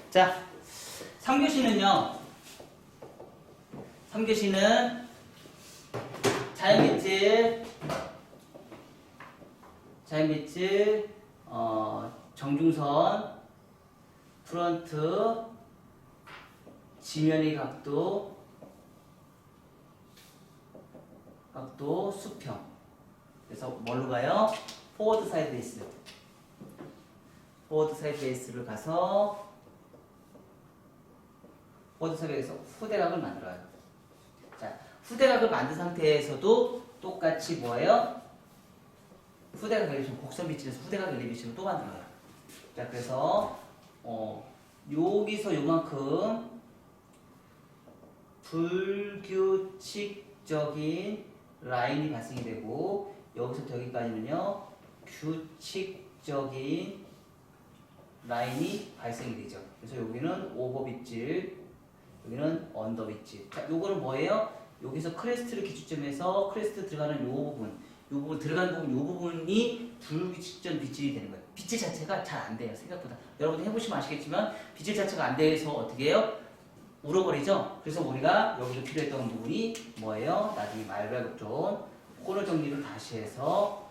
자, 3교시는요. 3교시는 자연빛을 정중선, 프런트, 지면의 각도, 수평. 그래서 뭘로 가요? 포워드 사이드 베이스. 포워드 사이드 베이스를 가서 포워드 사이드 베이스에서 후대각을 만들어요. 자, 후대각을 만든 상태에서도 똑같이 뭐예요? 후대각 엘리베이션, 곡선 비치에서 후대각 엘리베이션을 또 만들어요. 자, 그래서 여기서 요만큼 불규칙적인 라인이 발생이 되고 여기서부터 여기까지는요 규칙적인 라인이 발생이 되죠. 그래서 여기는 오버 빗질, 여기는 언더 빗질. 자, 요거는 뭐예요? 여기서 크레스트를 기준점에서 크레스트 들어가는 요 부분 들어가는 부분, 요 부분이 불규칙적 빗질이 되는 거예요. 빗질 자체가 잘 안 돼요, 생각보다. 여러분들 해보시면 아시겠지만 빗질 자체가 안 돼서 어떻게 해요? 울어버리죠? 그래서 우리가 여기서 필요했던 부분이 뭐예요? 나중에 말발굽존 코너 정리를 다시 해서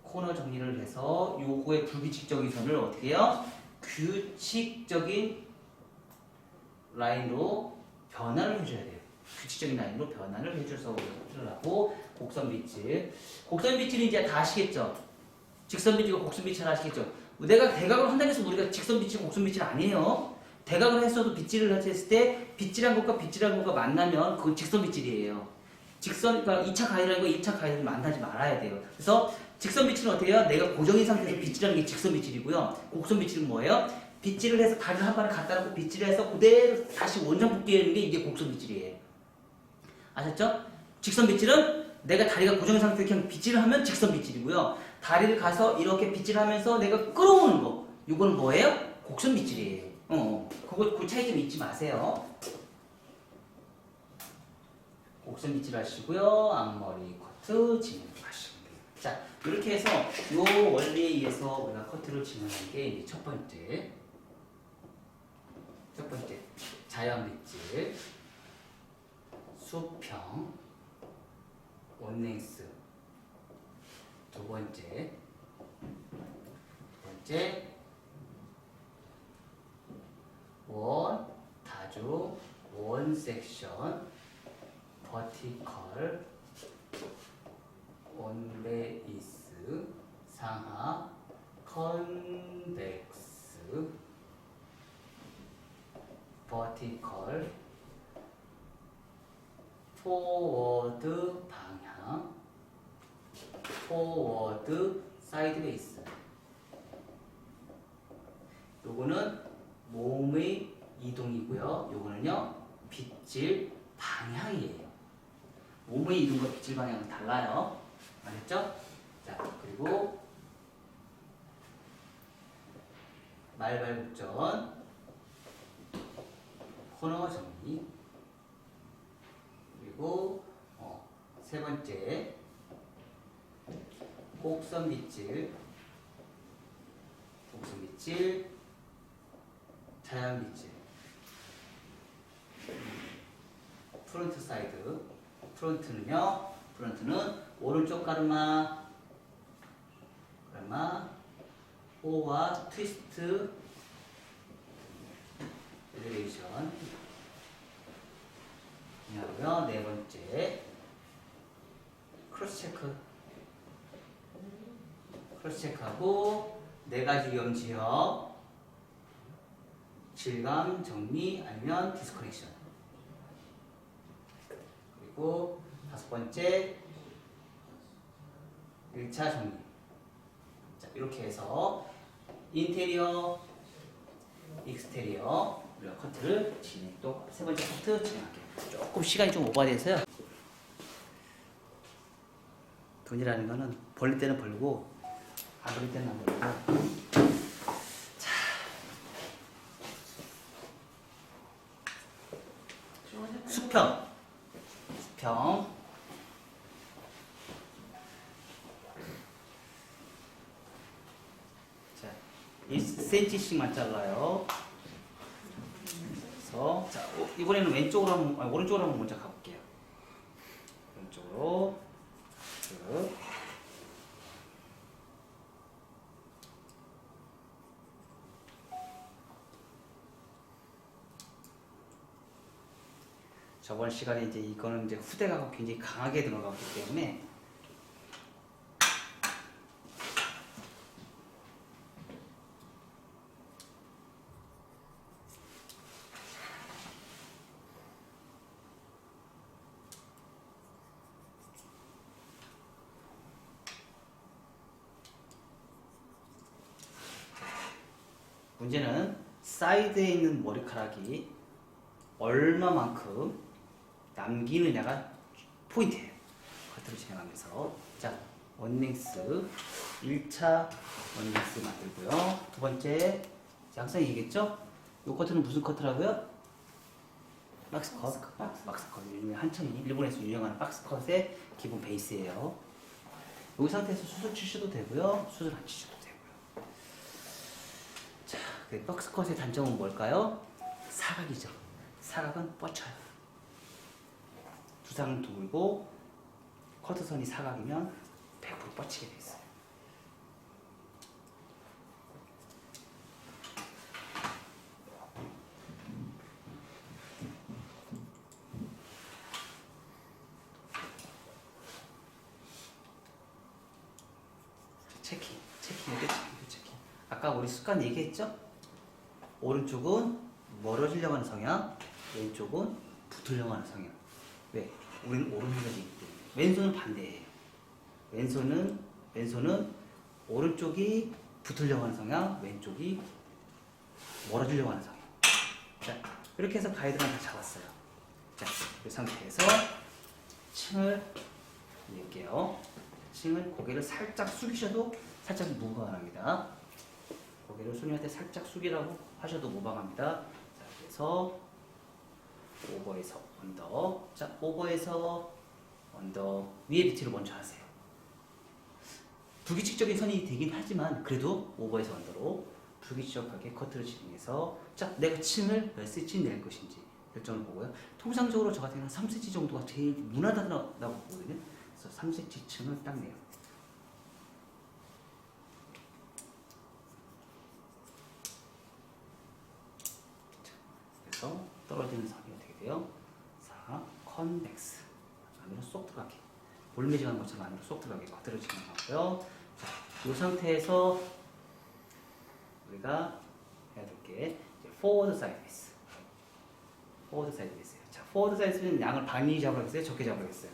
코너 정리를 해서 요거의 불규칙적인 선을 어떻게 해요? 규칙적인 라인으로 변화를 해줘야 돼요. 규칙적인 라인으로 변화를 해줘서 하고 곡선 빗질. 곡선 빗질은 이제 다 아시겠죠? 직선 빗질과 곡선 빗질 아시겠죠? 내가 대각을 한다고 해서 우리가 직선 빗질, 곡선 빗질 아니에요. 대각을 했어도 빗질을 했을 때 빗질한 것과 빗질한 것과 만나면 그건 직선 빗질이에요. 직선, 그러니까 2차 가이드라는 거 2차 가이드를 만나지 말아야 돼요. 그래서 직선 빗질은 어떻게 해요? 내가 고정인 상태에서 빗질하는 게 직선 빗질이고요. 곡선 빗질은 뭐예요? 빗질을 해서 다리를 한 번에 갖다 놓고 빗질을 해서 그대로 다시 원점 복귀하는 게 이게 곡선 빗질이에요. 아셨죠? 직선 빗질은 내가 다리가 고정인 상태에서 그냥 빗질을 하면 직선 빗질이고요. 다리를 가서 이렇게 빗질하면서 내가 끌어오는 거, 이거는 뭐예요? 곡선 빗질이에요. 그 차이 좀 잊지 마세요. 곡선 빗질 하시고요. 앞머리 커트 진행하시면 돼요. 자, 이렇게 해서 요 원리에 의해서 우리가 커트를 진행하는 게 이제 첫 번째 자연 빗질, 수평, 원랭스. 두 번째 원, 다중, 원 섹션, 버티컬, 원베이스, 상하, 컨벡스, 버티컬, 포워드 방향, 포워드 사이드 베이스. 요거는 몸의 이동이고요. 요거는요 빗질 방향이에요. 몸의 이동과 빗질 방향은 달라요. 알겠죠? 자, 그리고 말발굽전, 코너 정리, 그리고 세 번째 곡선 빗질, 자연 빗질, 프론트 사이드. 프론트는 오른쪽 가르마, 호와 트위스트 엘리베이션. 그리고요 네 번째 크로스 체크하고 네 가지 위험 지역, 질감 정리 아니면 디스커넥션. 그리고 다섯 번째 1차 정리. 자, 이렇게 해서 인테리어, 익스테리어 우리가 커트를 또 세 번째 커트 진행할게요. 조금 시간이 좀 오버돼서요. 돈이라는 거는 벌릴 때는 벌고 안 벌릴 때는 안 벌리고. 자, 수평. 자, 1cm씩만 잘라요. 그래서 자, 이번에는 왼쪽으로 한번, 오른쪽으로 한번 먼저 가볼게요. 왼쪽으로 쭉. 저번 시간에 이제 이거는 이제 후대가 굉장히 강하게 들어갔기 때문에 문제는 사이드에 있는 머리카락이 얼마만큼 남기느냐가 포인트예요. 겉으로 진행하면서 자 원랭스 1차 원랭스 만들고요. 두 번째 항상 얘기했죠? 이 커트는 무슨 커트라고요? 박스 컷. 박스 컷. 한참 일본에서 유행하는 박스 컷의 기본 베이스예요. 이 상태에서 수술 치셔도 되고요. 수술 안 치셔도 되고요. 자, 그 박스 컷의 단점은 뭘까요? 사각이죠. 사각은 뻗쳐요. 두상은 둥글고 커트선이 사각이면 100% 뻗치게 돼 있어요. 체킹. 아까 우리 습관 얘기했죠? 오른쪽은 멀어지려고 하는 성향, 왼쪽은 붙으려고 하는 성향. 왜? 우리는 오른손이기 때문에. 왼손은 반대예요. 왼손은 오른쪽이 붙으려고 하는 성향, 왼쪽이 멀어지려고 하는 성향. 자, 이렇게 해서 가이드만 다 잡았어요. 자, 이 상태에서 층을 낼게요. 층은 고개를 살짝 숙이셔도 살짝 무방합니다. 고개를 손님한테 살짝 숙이라고 하셔도 무방합니다. 자, 그래서 오버에서 언더. 자, 오버에서 언더. 위에 비트를 먼저 하세요. 불규칙적인 선이 되긴 하지만 그래도 오버에서 언더로 불규칙하게 커트를 진행해서 자, 내가 층을 몇 cm 낼 것인지 결정을 보고요. 통상적으로 저 같은 경우는 3cm 정도가 제일 무난하다고 보거든요. 그래서 3cm 층을 딱 내요. 그래서 떨어지는 선이 어떻게 돼요? 4, 컨벡스. 안으로 쏙 들어가게. 볼매직하는 것처럼 안으로 쏙 들어가게 커트를 진행하고요. 자, 이 상태에서 우리가 해야 될 게 포워드 사이드 베이스. 포워드 사이드 베이스예요. 자, 포워드 사이드 베이스는 양을 많이 잡으라겠어요? 적게 잡으라겠어요?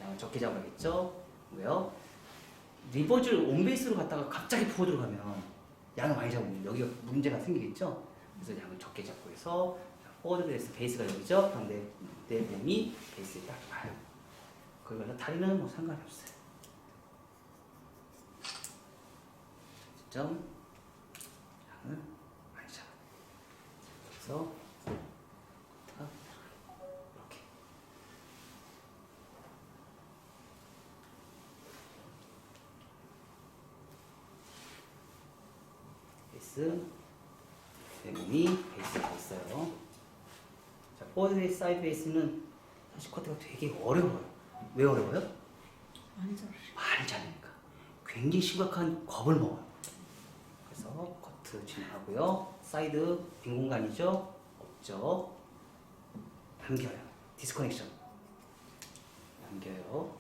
양을 적게 잡으라겠죠? 왜요? 리버즈를 온베이스로 갔다가 갑자기 포워드로 가면 양을 많이 잡으면 여기가 문제가 생기겠죠? 그래서 양을 적게 잡고 해서 포워드 베이스가 여기죠? 그런데 내 몸이 베이스에 딱 가요. 그러면 다리는 뭐 상관이 없어요. 점 양을 많이 잡아요. 그래서 이렇게 베이스 내 몸이 베이스가 있어요. 자, 포워드 사이드 베이스는 사실 커트가 되게 어려워요. 왜 어려워요? 많이 자르니까. 굉장히 심각한 겁을 먹어요. 그래서 커트 진행하고요. 사이드 빈 공간이죠? 없죠? 남겨요. 디스커넥션. 남겨요.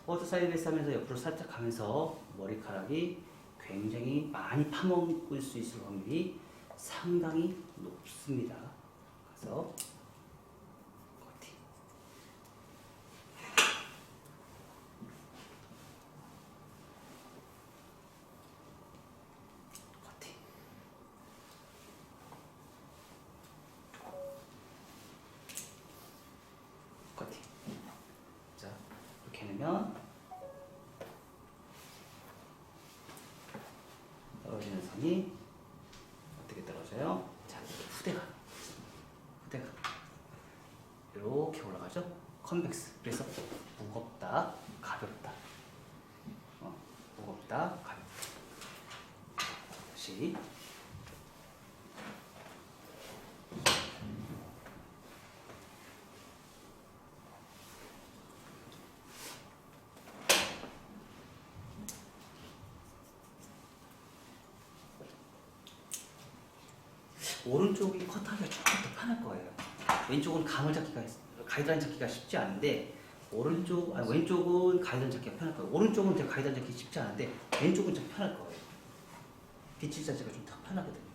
포워드 사이드 베이스 하면서 옆으로 살짝 가면서 머리카락이 굉장히 많이 파먹을 수 있을 확률이 상당히 높습니다. 그래서 커팅. 커팅. 커팅. 자, 이렇게 해놓으면 떨어지는 선이 어떻게 떨어져요? 자, 후대가 이렇게 올라가죠? 컨벡스. 그래서 무겁다, 가볍다. 무겁다, 가볍다. 다시. 오른쪽이 컷하기가 조금 더 편할 거예요. 왼쪽은 감을 잡기가, 가이드라인 잡기가 쉽지 않은데, 왼쪽은 가이드라인 잡기가 편할 거예요. 오른쪽은 제가 가이드라인 잡기 쉽지 않은데, 왼쪽은 좀 편할 거예요. 빛칠 자체가 좀 더 편하거든요.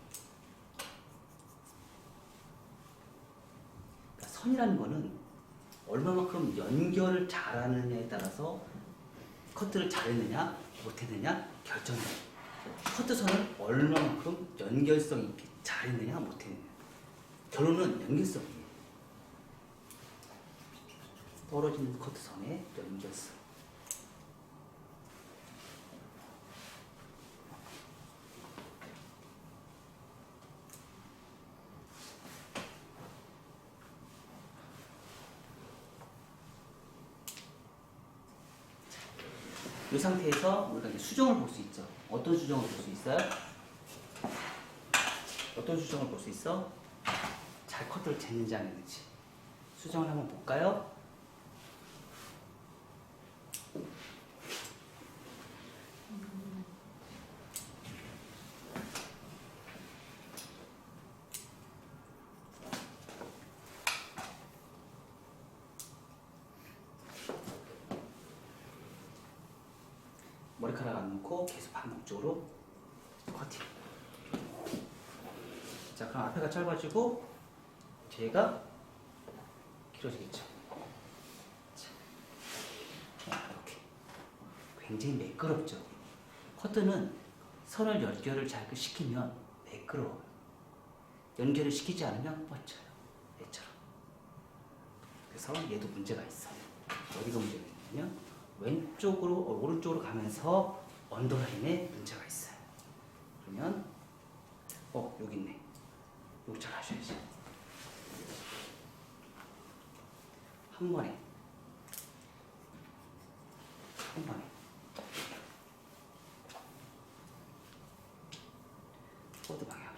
그러니까 선이라는 거는 얼마만큼 연결을 잘하느냐에 따라서 커트를 잘했느냐, 못했느냐 결정돼요. 커트선은 얼마만큼 연결성 있게 잘했느냐, 못했느냐. 결론은 연결성이에요. 떨어지는 커트선의 연결성. 이 상태에서 우리가 이제 수정을 볼 수 있죠. 어떤 수정을 볼 수 있어요? 어떤 수정을 볼 수 있어? 잘 커트를 쟀는지 안 했는지. 수정을 한번 볼까요? 머리카락 안 놓고 계속 반복적으로 커팅. 자, 그럼 앞에가 짧아지고 뒤에가 길어지겠죠. 자, 이렇게 굉장히 매끄럽죠. 커트는 선을 연결을 잘 시키면 매끄러워요. 연결을 시키지 않으면 뻗쳐요. 얘처럼. 그래서 얘도 문제가 있어요. 어디가 문제가 있냐면 오른쪽으로 가면서 언더라인에 문제가 있어요. 그러면 여기 있네. 여기 잘 하셔야지. 한 번에 포드 방향.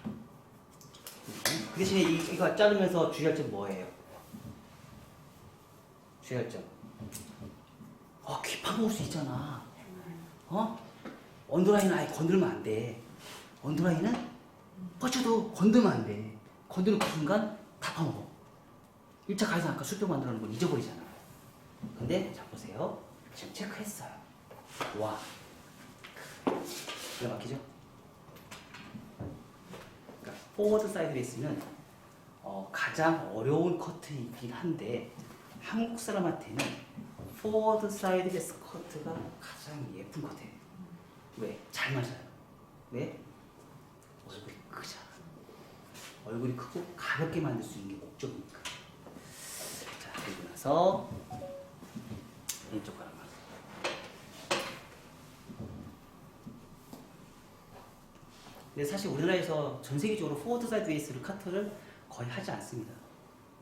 그 대신에 이거 자르면서 주의할 점 뭐예요? 주의할 점. 귀 파먹을 수 있잖아. 언더라인은 아예 건들면 안 돼. 언더라인은 뻗쳐도 건들면 안 돼. 건드는 그 순간 다 파먹어. 1차 가이드 아까 술병 만들어놓은 건 잊어버리잖아. 근데 자 보세요. 지금 체크했어요. 와. 기가 막히죠? 그러니까 포워드 사이드 베이스는 가장 어려운 커트이긴 한데 한국 사람한테는 포워드 사이드 베이스 커트가 가장 예쁜 커트예요. 왜? 잘 맞아요. 왜? 얼굴이 크잖아. 얼굴이 크고 가볍게 만들 수 있는 게 목적이니까. 자, 그리고 나서 왼쪽 가랑만. 근데 사실 우리나라에서 전 세계적으로 포워드 사이드 베이스를 커트를 거의 하지 않습니다.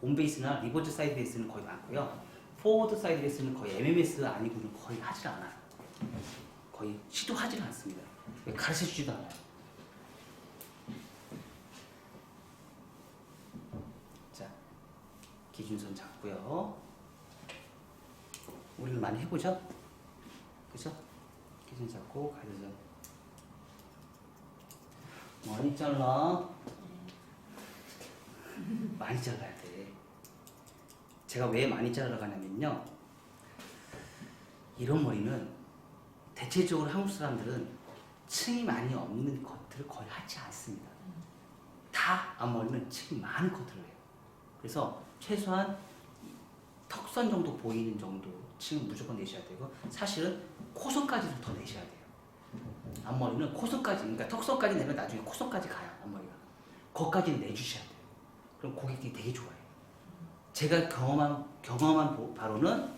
온 베이스나 리버스 사이드 베이스는 거의 많고요. 포워드 사이드 베이스는 거의 MMS 아니고는 거의 하질 않아요. 거의 시도하지는 않습니다. 가르쳐 주지도 않아요. 자, 기준선 잡고요. 우리는 많이 해보죠? 그죠? 기준 잡고 가이드선. 많이 잘라. 많이 잘라야 돼. 제가 왜 많이 자르러 가냐면요. 이런 머리는 대체적으로 한국 사람들은 층이 많이 없는 커트를 거의 하지 않습니다. 다 앞머리는 층이 많은 커트를 해요. 그래서 최소한 턱선 정도 보이는 정도 층은 무조건 내셔야 되고 사실은 코선까지도 더 내셔야 돼요. 앞머리는 코선까지, 그러니까 턱선까지 내면 나중에 코선까지 가요. 앞머리가. 거기까지는 내주셔야 돼요. 그럼 고객들이 되게 좋아해요. 제가 경험한 바로는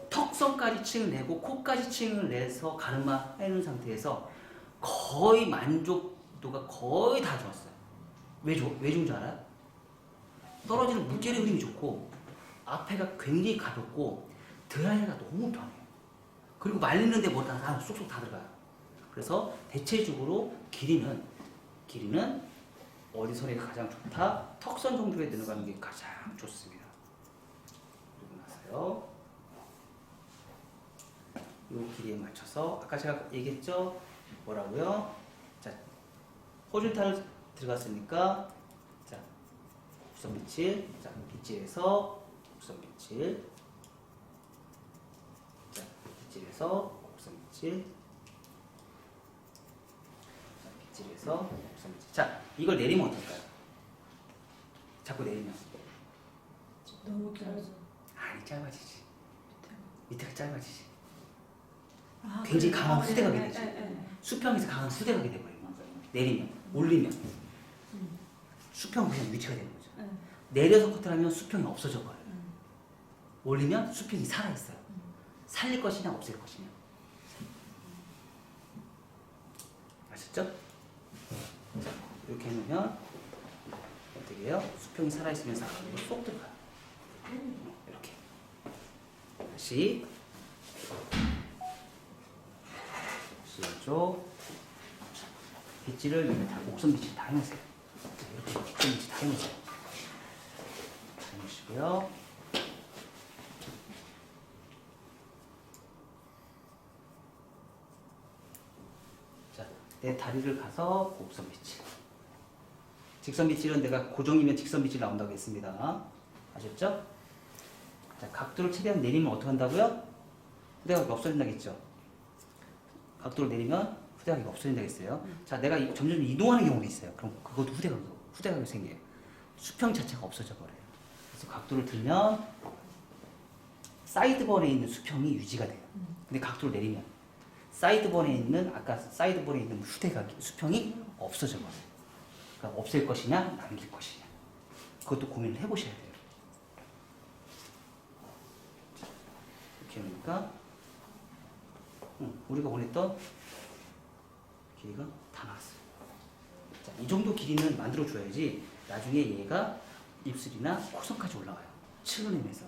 턱선까지 층을 내고 코까지 층을 내서 가르마 해놓은 상태에서 거의 만족도가 거의 다 좋았어요. 왜 좋은 줄 알아요? 떨어지는 물결의 흐름이 좋고 앞에가 굉장히 가볍고 드라이가 너무 편해요. 그리고 말리는데 뭐다 다 쏙쏙 다 들어가요. 그래서 대체적으로 길이는 어디 선이 가장 좋다? 턱선 정도에 들어가는 게 가장 좋습니다. 그리고 나서요. 이 길이에 맞춰서 아까 제가 얘기했죠? 뭐라고요? 자, 호rizontal 들어갔으니까 자, 곡선 빗질. 자, 빗질에서 곡선 빗질. 자, 빗질에서 곡선 빗질. 자, 빗질에서 곡선 빗질. 자, 이걸 내리면 어떨까요? 자꾸 내리면 너무 길어서. 아니 짧아지지. 밑에가 짧아지지. 아, 굉장히 그래요? 강한 아, 후대각이 네, 되지. 네, 네. 수평에서 강한 후대각이 돼버려요. 내리면, 올리면 수평은 그냥 유지가 되는 거죠. 네. 내려서 커트를 하면 수평이 없어져 버려요. 올리면 수평이 살아있어요. 살릴 것이냐 없앨 것이냐. 아셨죠? 자, 이렇게 해놓으면 어떻게 해요? 수평이 살아있으면서 안으로 쏙 들어가요. 이렇게. 다시 이쪽 빗질을 곡선 빗질 다 해놓으세요. 이렇게 곡선 빗질 다 해놓으세요. 다 해놓으시고요. 자, 내 다리를 가서 곡선 빗질. 직선 빗질은 내가 고정이면 직선 빗질 나온다고 했습니다. 아셨죠? 자, 각도를 최대한 내리면 어떻게 한다고요? 후대각이 없어진다고 했죠? 각도를 내리면 후대각이 없어진다고 했어요. 자, 내가 점점 이동하는 경우도 있어요. 그럼 그것도 후대각이 생겨요. 수평 자체가 없어져 버려요. 그래서 각도를 들면 사이드번에 있는 수평이 유지가 돼요. 근데 각도를 내리면 사이드번에 있는 아까 사이드번에 있는 후대각 수평이 없어져 버려요. 그러니까 없앨 것이냐 남길 것이냐 그것도 고민을 해보셔야 돼요. 이렇게 하니까 우리가 원했던 길이가 다 나왔어요. 자, 이 정도 길이는 만들어줘야지 나중에 얘가 입술이나 코선까지 올라가요. 칠어내면서.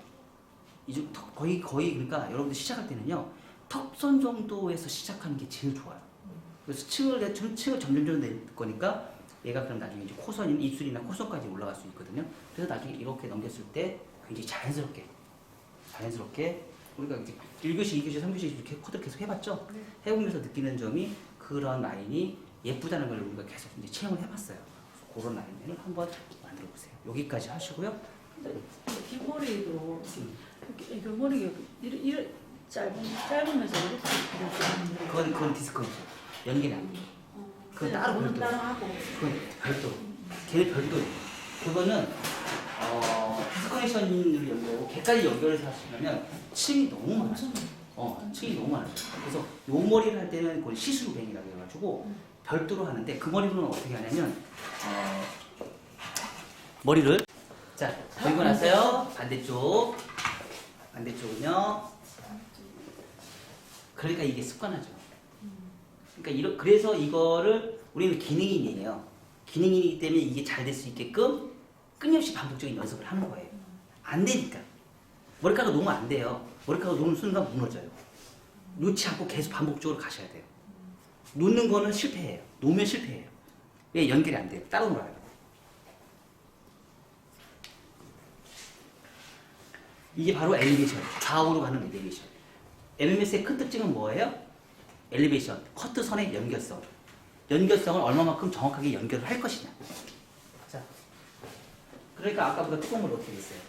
거의 그러니까 여러분들 시작할 때는요. 턱선 정도에서 시작하는 게 제일 좋아요. 그래서 층을 점점 낼 거니까 얘가 그럼 나중에 이제 코선, 입술이나 코선까지 올라갈 수 있거든요. 그래서 나중에 이렇게 넘겼을 때 굉장히 자연스럽게 우리가 이제 1교시, 2교시, 3교시 이렇게 코드를 계속 해봤죠? 네. 해보면서 느끼는 점이 그런 라인이 예쁘다는 걸 우리가 계속 이제 체험을 해봤어요. 그런 라인을 한번 만들어 보세요. 여기까지 하시고요. 근데 뒷머리도 이렇게 머리가 이렇게 짧으면서 이렇게 그건 디스커죠. 연계는 아니에요. 그건 따로 별도. 따로 하고. 그건 별도. 걔는 별도. 그거는 디스커네이션을 연결하고 걔까지 연결해서 하시려면 층이 너무 많아요. 층이 너무 많아요. 그래서 요 머리를 할 때는 그걸 시스루뱅이라고 해가지고 별도로 하는데 그 머리로는 어떻게 하냐면 머리를 자 그리고 나서요 반대쪽은요. 그러니까 이게 습관하죠. 그러니까 그래서 이거를 우리는 기능인이에요. 기능인이기 때문에 이게 잘 될 수 있게끔 끊임없이 반복적인 연습을 하는 거예요. 안 되니까. 머리카락 놓으면 안 돼요. 머리카락 놓는 순간 무너져요. 놓지 않고 계속 반복적으로 가셔야 돼요. 놓는 거는 실패해요. 놓으면 실패해요. 왜? 연결이 안 돼요. 따로 놀아요. 이게 바로 엘리베이션. 좌우로 가는 엘리베이션. MMS의 큰 특징은 뭐예요? 엘리베이션. 커트선의 연결성. 연결성을 얼마만큼 정확하게 연결을 할 것이냐. 자, 그러니까 아까보다 뚜껑물이 어떻게 됐어요?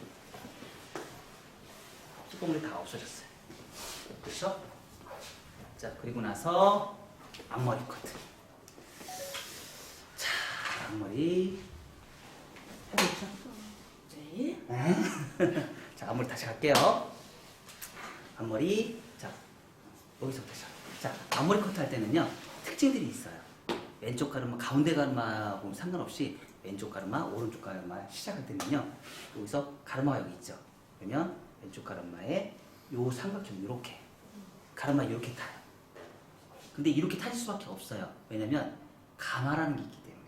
뚜껑물이 다 없어졌어요. 그렇죠? 자, 그리고 나서 앞머리 커트. 자, 앞머리 해보죠. 네. 자, 앞머리 다시 갈게요. 앞머리. 자, 여기서부터 시작. 자, 앞머리 커트 할 때는요, 특징들이 있어요. 왼쪽 가르마, 가운데 가르마하고 상관없이 왼쪽 가르마, 오른쪽 가르마 시작할 때는요, 여기서 가르마가 여기 있죠. 그러면 왼쪽 가르마에 요 삼각형 이렇게 가르마 이렇게 타요. 근데 이렇게 타질 수밖에 없어요. 왜냐면 가마라는 게 있기 때문에.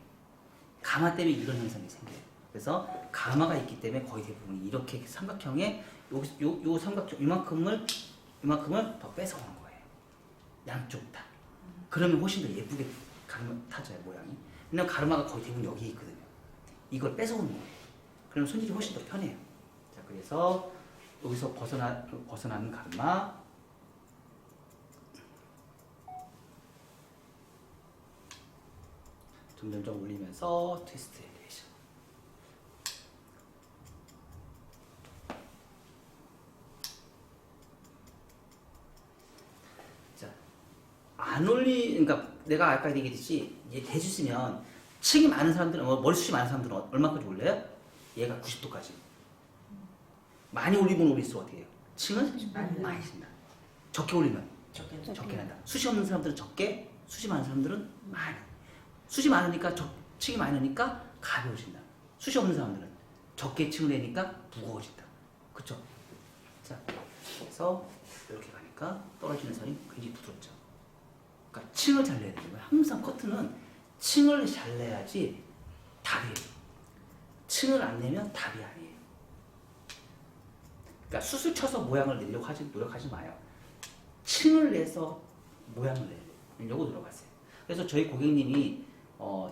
가마 때문에 이런 현상이 생겨요. 그래서 가마가 있기 때문에 거의 대부분 이렇게 삼각형에 요 삼각형 이만큼을 더 뺏어오는 거예요. 양쪽 다. 그러면 훨씬 더 예쁘게 가르마 타져요, 모양이. 왜냐면 가르마가 거의 대부분 여기 있거든요. 이걸 뺏어오는 거예요. 그러면 손질이 훨씬 더 편해요. 자, 그래서 여기서 벗어나는 가르마, 점점점 올리면서 트위스트 엘리베이션. 자, 그러니까 내가 아까 얘기했듯이 얘 대주쓰면 층이 많은 사람들은 머리숱이 많은 사람들은 얼마까지 올려요? 얘가 90도까지. 많이 올리면 올릴수록 어떻게 해요? 층은 많이 쓴다. 적게 올리면 적게 난다. 숱이 없는 사람들은 적게, 숱이 많은 사람들은 많이. 숱이 많으니까 층이 많으니까 가벼워진다. 숱이 없는 사람들은 적게 층을 내니까 무거워진다. 그쵸? 자, 그래서 이렇게 가니까 떨어지는 선이 굉장히 부드럽죠. 그러니까 층을 잘 내야 되는 거예요. 항상 커트는 층을 잘 내야지 답이에요. 층을 안 내면 답이 아니에요. 그러니까 숱을 쳐서 모양을 내려고 노력하지 마요. 층을 내서 모양을 내려고 노력하세요. 그래서 저희 고객님이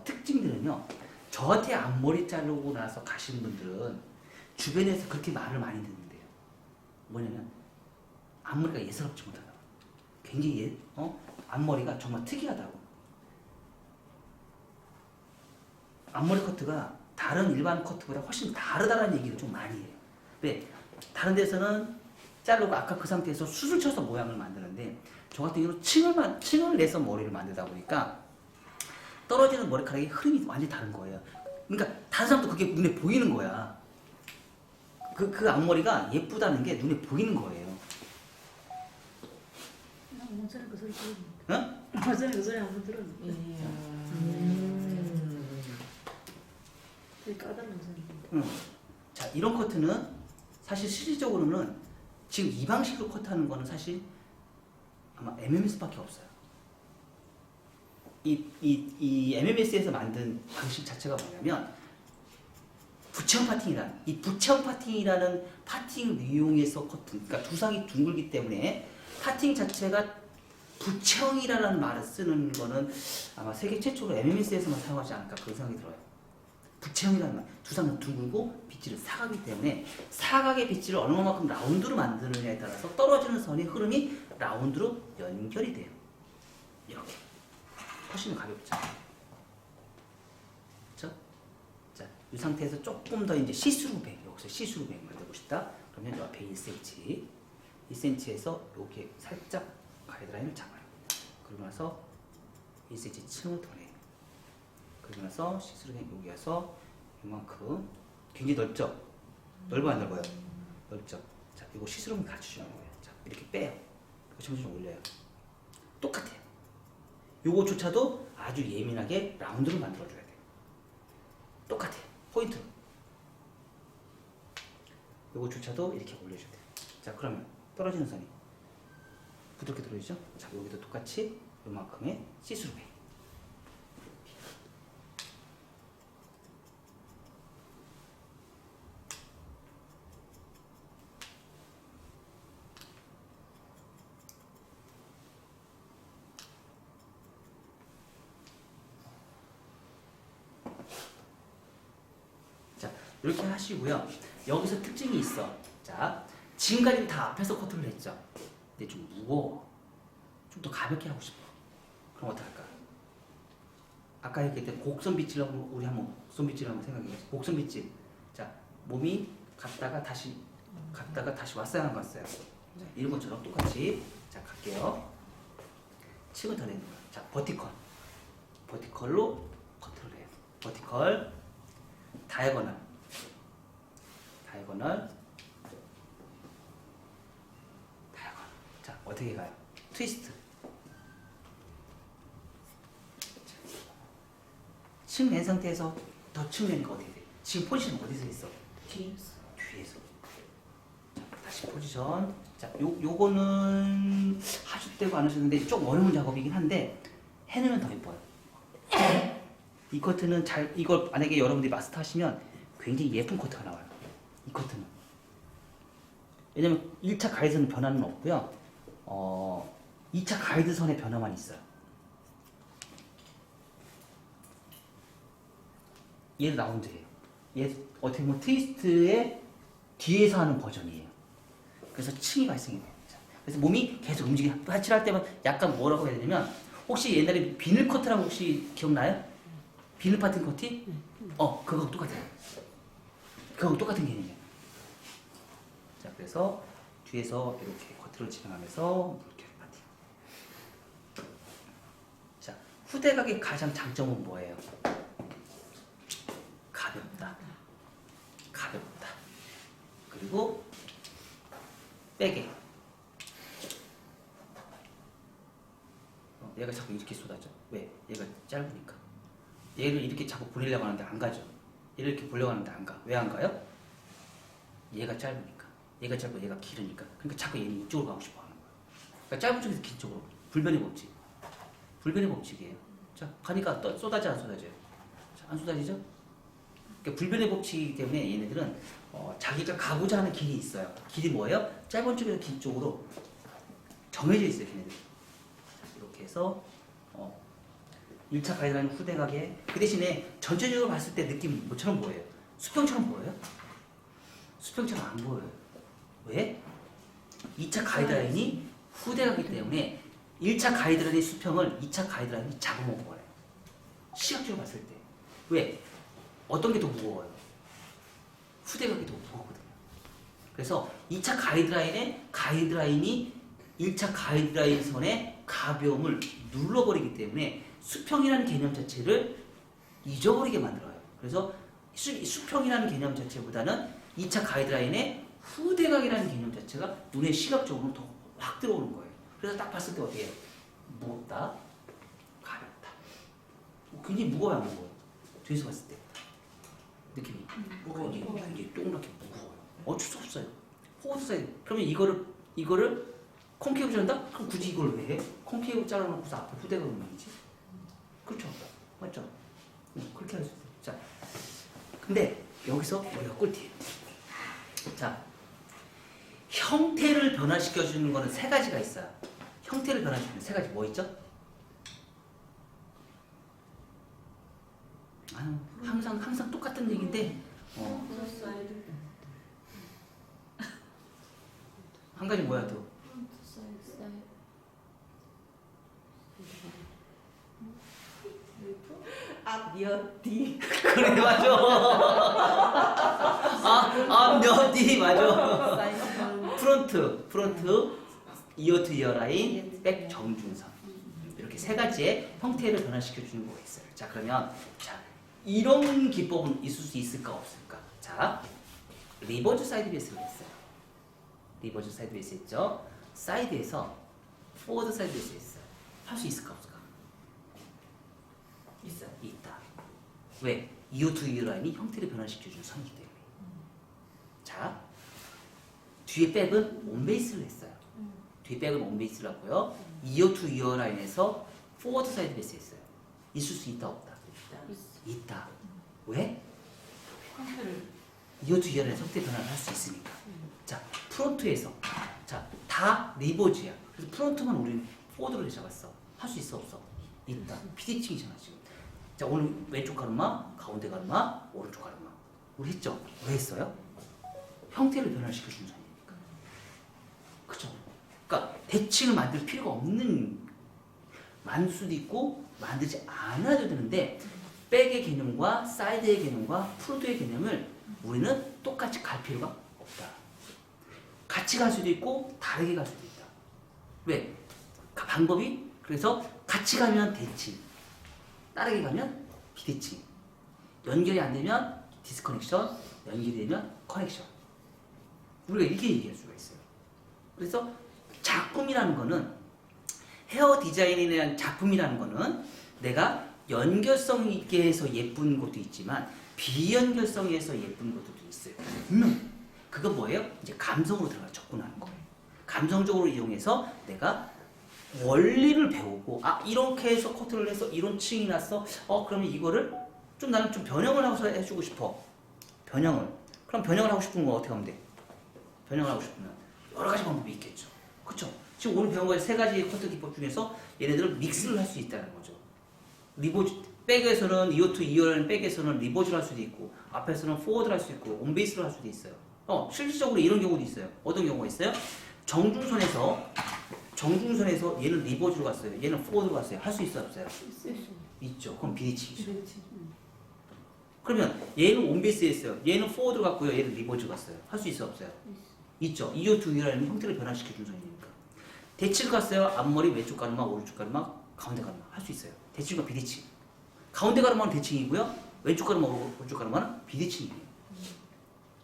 특징들은요, 저한테 앞머리 자르고 나서 가시는 분들은 주변에서 그렇게 말을 많이 듣는데요. 뭐냐면 앞머리가 예사롭지 못하다. 굉장히 앞머리가 정말 특이하다고. 앞머리 커트가 다른 일반 커트보다 훨씬 다르다는 얘기를 좀 많이 해요. 왜? 다른 데서는 자르고 아까 그 상태에서 숱을 쳐서 모양을 만드는데 저 같은 경우는 층을 내서 머리를 만들다 보니까 떨어지는 머리카락의 흐름이 완전히 다른 거예요. 그러니까 다른 사람도 그게 눈에 보이는 거야. 그 앞머리가 예쁘다는 게 눈에 보이는 거예요. 전에 그 소리 들었는데. 응? 전에 그 소리 한번 들었는데. 되게 까다로운 소리인데. 응. 자, 이런 커트는 사실 실질적으로는 지금 이 방식으로 커트하는 거는 사실 아마 MMS밖에 없어요. 이 MMS에서 만든 방식 자체가 뭐냐면 부채형 파팅이라는 이 부채형 파팅이라는 파팅을 이용해서 커트. 그러니까 두상이 둥글기 때문에 파팅 자체가 부채형이라는 말을 쓰는 거는 아마 세계 최초로 MMS에서만 사용하지 않을까 그런 생각이 들어요. 부채형이라는 말, 두상은 둥글고 빗질은 사각이기 때문에 사각의 빗질을 얼마만큼 라운드로 만드느냐에 따라서 떨어지는 선의 흐름이 라운드로 연결이 돼요. 이렇게 훨씬 가볍죠. 그렇죠? 자, 이 상태에서 조금 더 이제 시스루 백, 여기서 시스루 백 만들고 싶다. 그러면 옆에 1cm, 2cm에서 이렇게 살짝 가이드라인을 잡아요. 그러고 나서 1cm 층을 더 내요. 그러고 나서 시스루백 여기 와서 이만큼 굉장히 넓죠? 넓어 안 넓어요? 넓죠? 자, 이거 시스루만 갖추시는 거예요. 자, 이렇게 빼요. 점점 올려요. 똑같아요. 요거조차도 아주 예민하게 라운드를 만들어줘야 돼요. 똑같아요. 포인트로. 요거조차도 이렇게 올려줘야 돼요. 자, 그러면 떨어지는 선이 부드럽게 들어오죠? 자, 여기도 똑같이 요만큼의 시스루백. 이렇게 하시고요. 여기서 특징이 있어. 자, 지금까지 다 앞에서 커트를 했죠. 근데 좀 무거워. 좀 더 가볍게 하고 싶어. 그럼 어떡할까? 아까 얘기했던 곡선 빗질 우리 한번 곡선 빗질 한번 생각해보세요. 곡선 빗질. 자, 몸이 갔다가 다시 왔어요, 안 갔어요? 자, 이런 것처럼 똑같이 자 갈게요. 층을 더 내는 거야. 자, 버티컬로 커트를 해요. 버티컬, 다이아고널. 자, 어떻게 가요? 트위스트. 층 낸 상태에서 더 층 내니까 어떻게 돼? 지금 포지션 어디서 있어? 뒤에서. 자, 다시 포지션. 자, 요거는 하실 때고 안 하셨는데 좀 어려운 작업이긴 한데 해내면 더 예뻐요. 이 커트는 이걸 만약에 여러분들이 마스터 하시면 굉장히 예쁜 커트가 나와요. 이 커트는. 왜냐면 1차 가이드선 변화는 없고요. 2차 가이드선의 변화만 있어요. 얘도 라운드예요. 얘 어떻게 보면 트위스트의 뒤에서 하는 버전이에요. 그래서 층이 발생이 돼요. 그래서 몸이 계속 움직이고 하칠할 때만 약간 뭐라고 해야 되냐면 혹시 옛날에 비늘 커트라고 혹시 기억나요? 비늘 파튼 커트? 그거 똑같아요. 그거 똑같은 개념이에요. 자, 그래서 뒤에서 이렇게 커트를 진행하면서 이렇게 파팅. 자, 후대각의 가장 장점은 뭐예요? 가볍다. 가볍다. 그리고 빼게. 얘가 자꾸 이렇게 쏟아져. 왜? 얘가 짧으니까. 얘를 이렇게 자꾸 보내려고 하는데 안 가죠. 얘를 이렇게 보려고 하는데 안 가. 왜 안 가요? 얘가 짧으니까. 얘가 짧고 얘가 길으니까. 그러니까 자꾸 얘는 이쪽으로 가고 싶어 하는 거야. 그러니까 짧은 쪽에서 긴 쪽으로. 불변의 법칙. 불변의 법칙이에요. 자, 가니까 또 쏟아져 안 쏟아져요? 자, 안 쏟아지죠? 그러니까 불변의 법칙이기 때문에 얘네들은 자기가 가고자 하는 길이 있어요. 길이 뭐예요? 짧은 쪽에서 긴 쪽으로 정해져 있어요, 걔네들. 이렇게 해서 1차 가이드라인 후대각에 그 대신에 전체적으로 봤을 때 느낌 뭐처럼 보여요? 수평처럼 보여요? 수평처럼 안 보여요. 왜? 2차 가이드라인이 후대각이기 때문에 1차 가이드라인의 수평을 2차 가이드라인이 잡아먹은 거예요. 시각적으로 봤을 때. 왜? 어떤 게 더 무거워요? 후대각이 더 무거거든요. 그래서 2차 가이드라인이 1차 가이드라인 선의 가벼움을 눌러버리기 때문에 수평이라는 개념 자체를 잊어버리게 만들어요. 그래서 수평이라는 개념 자체보다는 2차 가이드라인의 후대각이라는 개념 자체가 눈에 시각적으로 더 확 들어오는 거예요. 그래서 딱 봤을 때 어떻게 해요? 무겁다, 가볍다. 굉장히 무거워요, 안 무거워요? 뒤에서 봤을 때 느낌이 굉장히 동그랗게 무거워요. 어쩔 수 없어요. 포워드 사이드. 그러면 이거를 콘케이브 자른다? 그럼 굳이 이걸 왜 해? 콘케이브 잘라놓고서 앞에 후대각을 말이지. 그렇죠? 맞죠? 그렇게 할 수 있어요. 자, 근데 여기서 우리가 꿀팁. 자, 형태를 변화시켜주는 거는 세 가지가 있어요. 형태를 변화시키는 세 가지 뭐 있죠? 항상 똑같은 얘기인데 한 가지 뭐야 또? 앞여뒤. 그래 맞아. 앞여뒤 맞아. 프론트, 이어 투 이어 라인, 백 정중선. 이렇게 세 가지의 형태를 변화시켜 주는 거가 있어요. 자, 그러면 이런 기법은 있을 수 있을까 없을까? 자, 리버즈 사이드 베이스가 있어요. 리버즈 사이드 베이스 있죠? 사이드에서 포워드 사이드 베이스 있어요. 할 수 있을까 없을까? 있어요. 있다. 왜? 이어 투 이어 라인이 형태를 변화시켜 주는 선이기 때문에. 자, 뒤에 백은 온베이스를 했어요. 뒤에 백은 온베이스를 하고요. 이어 투 이어 라인에서 포워드 사이드 베이스 했어요. 있을 수 있다 없다? 있다. 왜? 이어 투 이어 라인에서 형태 변화를 할 수 있으니까. 자, 프론트에서 다 리버즈야. 그래서 프론트만 우리는 포워드로 잡았어. 할 수 있어 없어? 있다. 피디칭이잖아 지금. 자, 오늘 왼쪽 가르마, 가운데 가르마, 오른쪽 가르마. 우리 했죠? 왜 했어요? 형태를 변화시켜 주는 선이니까. 그죠? 그러니까 대칭을 만들 필요가 없는, 만들 수도 있고 만들지 않아도 되는데 백의 개념과 사이드의 개념과 프론트의 개념을 우리는 똑같이 갈 필요가 없다. 같이 갈 수도 있고 다르게 갈 수도 있다. 왜? 방법이 그래서 같이 가면 대칭, 다르게 가면 비대칭, 연결이 안 되면 디스커넥션, 연결이 되면 커넥션. 우리가 이렇게 얘기할 수가 있어요. 그래서 작품이라는 거는, 헤어 디자인에 대한 작품이라는 거는 내가 연결성 있게 해서 예쁜 것도 있지만 비연결성에서 예쁜 것도 있어요. 그건 뭐예요? 이제 감성으로 들어가 접근하는 거예요. 감성적으로 이용해서 내가 원리를 배우고, 이렇게 해서 커트를 해서 이런 층이 났어. 그러면 이거를 좀 나는 좀 변형을 하고서 해주고 싶어. 변형을. 그럼 변형을 하고 싶은 건 어떻게 하면 돼? 변형을 하고 싶으면 여러 가지 방법이 있겠죠. 그렇죠? 지금 오늘 배운 거에 세 가지 커트 기법 중에서 얘네들을 믹스를 할 수 있다는 거죠. 리보즈, 백에서는 이오2, 2열은 백에서는 리보즈를 할 수도 있고 앞에서는 포워드를 할 수 있고 온베이스를 할 수도 있어요. 실질적으로 이런 경우도 있어요. 어떤 경우가 있어요? 정중선에서 얘는 리보즈로 갔어요. 얘는 포워드로 갔어요. 할 수 있어요? 없어요? 있죠. 그럼 비대칭이죠. 그러면 얘는 온베이스 했어요. 얘는 포워드로 갔고요. 얘는 리버즈 갔어요. 할 수 있어요? 없어요? 있죠. 이오 두 개라는 형태를 변화시켜준 선이니까. 대칭을 갔어요. 앞머리 왼쪽 가르마, 오른쪽 가르마, 가운데 가르마. 할 수 있어요. 대칭과 비대칭. 가운데 가르마는 대칭이고요. 왼쪽 가르마, 오른쪽 가르마는 비대칭이에요.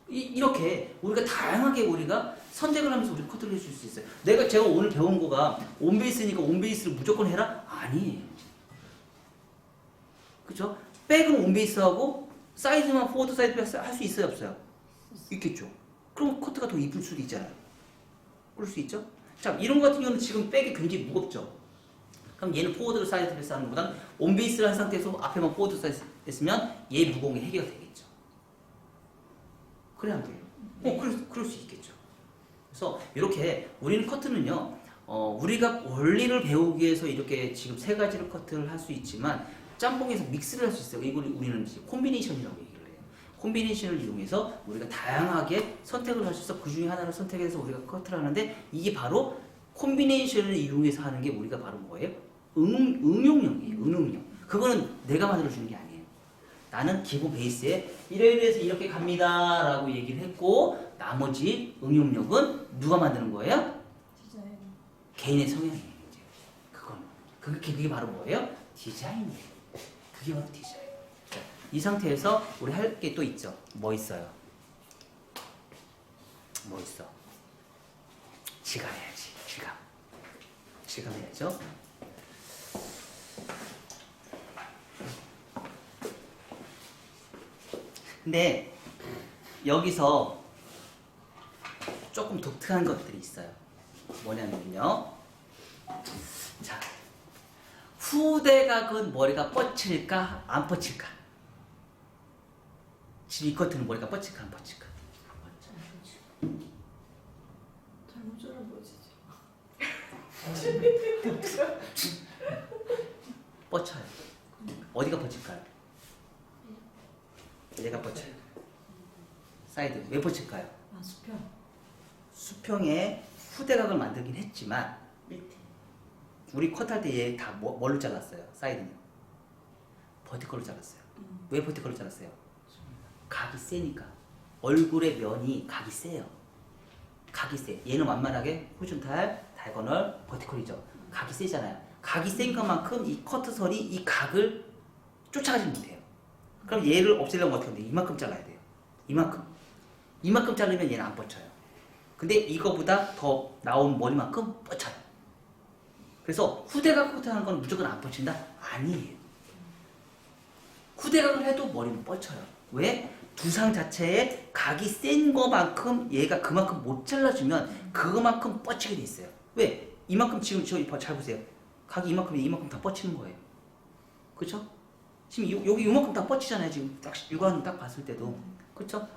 이렇게 우리가 다양하게 우리가 선택을 하면서 우리 커트를 해줄 수 있어요. 제가 오늘 배운 거가 온베이스니까 온베이스를 무조건 해라? 아니에요. 그죠? 백은 온베이스하고 사이드만 포워드 사이드 할 수 있어요? 없어요? 있겠죠. 그럼 커트가 더 이쁠 수도 있잖아요. 그럴 수 있죠? 자, 이런 거 같은 경우는 지금 백이 굉장히 무겁죠. 그럼 얘는 포워드 사이드 베이스 하는 것보다는 온베이스를 한 상태에서 앞에만 포워드 사이드 했으면 얘 무거운 게 해결이 되겠죠. 그래 안 돼요? 그럴 수 있겠죠. 그래서 이렇게 우리는 커트는요, 우리가 원리를 배우기 위해서 이렇게 지금 세 가지를 커트를 할 수 있지만 짬뽕에서 믹스를 할 수 있어요. 이걸 우리는 이제 콤비네이션이라고 얘기를 해요. 콤비네이션을 이용해서 우리가 다양하게 선택을 할 수 있어. 그 중에 하나를 선택해서 우리가 커트를 하는데 이게 바로 콤비네이션을 이용해서 하는 게 우리가 바로 뭐예요? 응용력이에요. 응용력. 그거는 내가 만들어주는 게 아니에요. 나는 기본 베이스에 이래서 이렇게 갑니다 라고 얘기를 했고 나머지 응용력은 누가 만드는 거예요? 개인의 성향이에요. 그게 바로 뭐예요? 디자인이에요. 그게 바로 디자인. 자, 이 상태에서 우리 할 게 또 있죠. 뭐 있어요? 뭐 있어? 지갑해야지. 지갑해야죠. 근데 여기서 조금 독특한 것들이 있어요. 뭐냐면요. 자, 후대각은 머리가 뻗칠까 안 뻗칠까? 지금 이 커트는 머리가 뻗칠까 안 뻗칠까? 잘못 자른 거지. 뻗쳐요. 어디가 뻗칠까요? 얘가 뻗쳐요. 사이드 왜 뻗칠까요? 수평. 수평에 후대각을 만들긴 했지만 밑에. 우리 컷할 때 얘 다 뭘로 잘랐어요? 사이드는 버티컬로 잘랐어요. 왜 버티컬로 잘랐어요? 각이 세니까. 얼굴의 면이 각이 세요. 각이 세. 얘는 완만하게 호리존탈, 다이거널, 버티컬이죠. 각이 세잖아요. 각이 센 것만큼 이 커트선이 이 각을 쫓아가지 못해요. 그럼 얘를 없애려면 어떻게 하면 돼요? 이만큼 잘라야 돼요. 이만큼 자르면 얘는 안 뻗쳐요. 근데 이거보다 더 나온 머리만큼 뻗쳐요. 그래서 후대각 커트하는 건 무조건 안 뻗친다? 아니에요. 후대각을 해도 머리는 뻗쳐요. 왜? 두상 자체에 각이 센 거만큼 얘가 그만큼 못 잘라주면 그거만큼 뻗치게 돼 있어요. 왜? 이만큼 지금 잘 보세요. 각이 이만큼 다 뻗치는 거예요. 그쵸? 지금 여기 이만큼 다 뻗치잖아요. 지금 딱 육안으로 딱 봤을 때도. 그쵸?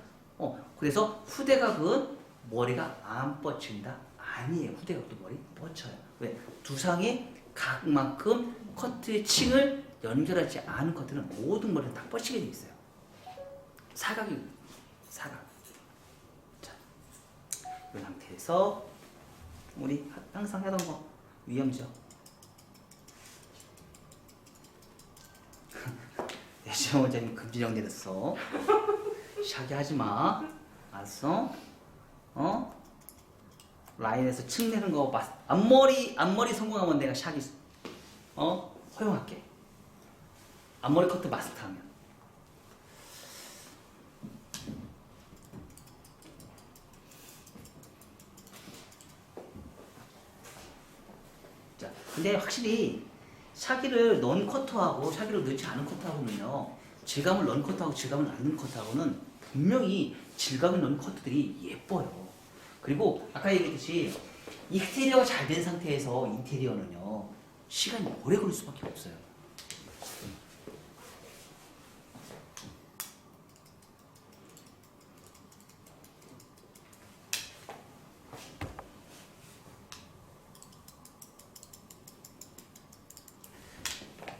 그래서 후대각은 머리가 안 뻗친다? 아니에요. 후대각도 머리 뻗쳐요. 왜? 두상의 각만큼 커트의 층을 연결하지 않은 커트는 모든 머리는 다 뻗치게 돼 있어요. 사각. 자, 이 상태에서 우리 항상 하던 거 위험죠. 예시영 원장님 금지령 내렸어. 샤기 하지 마. 알았어? 라인에서 층 내는 거 앞머리 성공하면 내가 샤기 허용할게. 앞머리 커트 마스터하면. 자, 근데 확실히 샤기를 넣은 커트하고 샤기를 넣지 않은 커트하고는요, 질감을 넣은 커트하고 질감을 안 넣은 커트하고는 분명히 질감을 넣은 커트들이 예뻐요. 그리고 아까 얘기했듯이 익스테리어가 잘 된 상태에서 인테리어는요, 시간이 오래 걸릴 수밖에 없어요.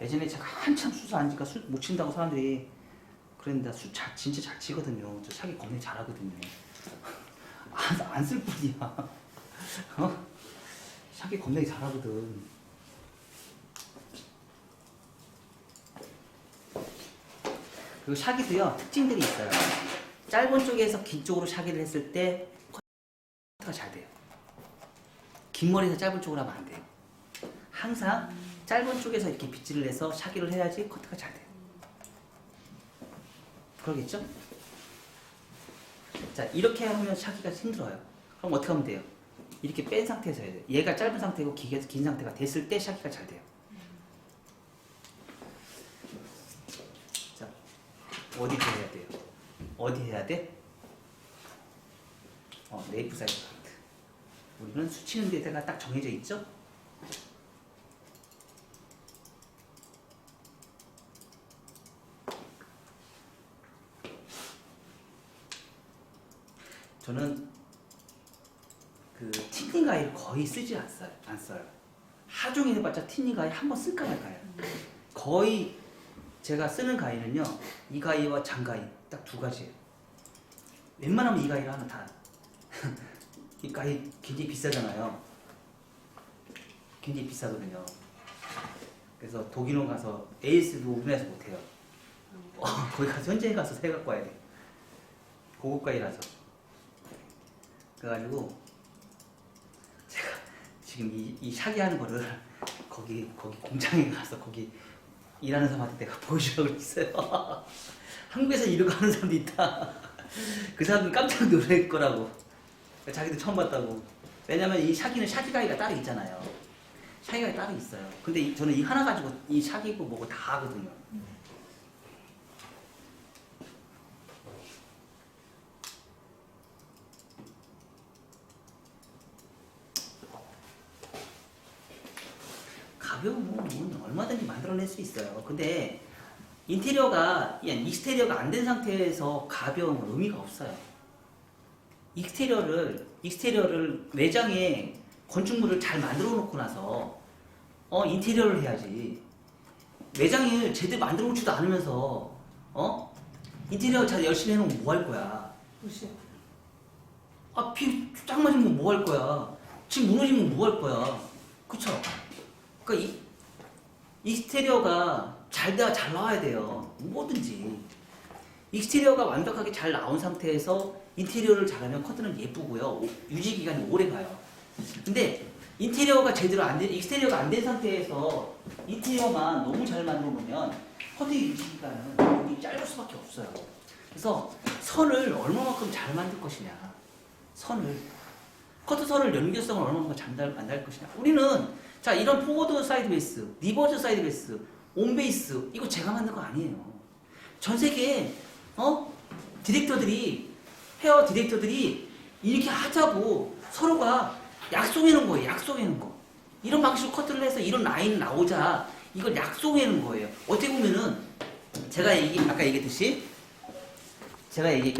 예전에 제가 한참 수술 안 치니까 못 친다고 사람들이 그랬는데 진짜 잘 치거든요. 저 샤기 겁나 잘하거든요. 안 쓸 뿐이야. 어? 샤기 겁나 잘하거든. 그리고 샤기도요 특징들이 있어요. 짧은 쪽에서 긴 쪽으로 샤기를 했을 때 커트가 잘 돼요. 긴 머리에서 짧은 쪽으로 하면 안 돼요. 항상 짧은 쪽에서 이렇게 빗질을 해서 샤기를 해야지 커트가 잘 돼요. 그러겠죠? 자, 이렇게 하면 샤기가 힘들어요. 그럼 어떻게 하면 돼요? 이렇게 뺀 상태에서 해야 돼요. 얘가 짧은 상태고 긴 상태가 됐을 때 샤기가 잘 돼요. 자, 어디 해야 돼요? 어디 해야 돼? 네이프 사이드 카트. 우리는 수치는 데가 딱 정해져 있죠? 저는 그 틴닝 가위를 거의 쓰지 안 써요. 하종일 해봤자 틴닝 가위 한 번 쓸까 말까요. 거의 제가 쓰는 가위는요, 이 가위와 장 가위 딱 두 가지예요. 웬만하면 이 가위를 하면 다. 이 가위 굉장히 비싸잖아요. 굉장히 비싸거든요. 그래서 독일원 가서 AS도 우리나라에서 못해요. 거기 가서 현지에 가서 새 갖고 와야 돼. 고급 가위라서. 그래가지고 제가 지금 이 샤기 하는 거를 거기 공장에 가서 거기 일하는 사람한테 내가 보여주려고 했어요. 한국에서 이러고 하는 사람도 있다. 그 사람들 깜짝 놀랄 거라고. 자기도 처음 봤다고. 왜냐면 이 샤기는 샤기 가위가 따로 있잖아요. 샤기 가위 따로 있어요. 근데 저는 이 하나 가지고 이 샤기고 뭐고 다 하거든요. 가벼우면 얼마든지 만들어낼 수 있어요. 근데 인테리어가 익스테리어가 안 된 상태에서 가벼움은 의미가 없어요. 익스테리어를 내장에 건축물을 잘 만들어 놓고 나서 인테리어를 해야지. 내장을 제대로 만들어 놓지도 않으면서 인테리어 잘 열심히 해놓으면 뭐 할 거야? 무시해. 비 쫙 맞으면 뭐 할 거야? 지금 무너지면 뭐 할 거야? 그쵸? 그러니까 익스테리어가 잘 나와야 돼요. 뭐든지. 익스테리어가 완벽하게 잘 나온 상태에서 인테리어를 잘하면 커트는 예쁘고요. 유지 기간이 오래 가요. 근데 인테리어가 제대로 안 된, 익스테리어가 안 된 상태에서 인테리어만 너무 잘 만들어 놓으면 커트 유지 기간은 굉장히 짧을 수밖에 없어요. 그래서 선을 얼마만큼 잘 만들 것이냐. 커트 선을 연결성을 얼마만큼 잘 만들 것이냐. 우리는 자, 이런 포워드 사이드 베이스, 리버스 사이드 베이스, 온 베이스, 이거 제가 만든 거 아니에요. 전 세계, 헤어 디렉터들이 이렇게 하자고 서로가 약속해 놓은 거예요. 약속해 놓은 거. 이런 방식으로 커트를 해서 이런 라인 나오자, 이걸 약속해 놓은 거예요. 어떻게 보면은, 아까 얘기했듯이, 제가 얘기했거든요.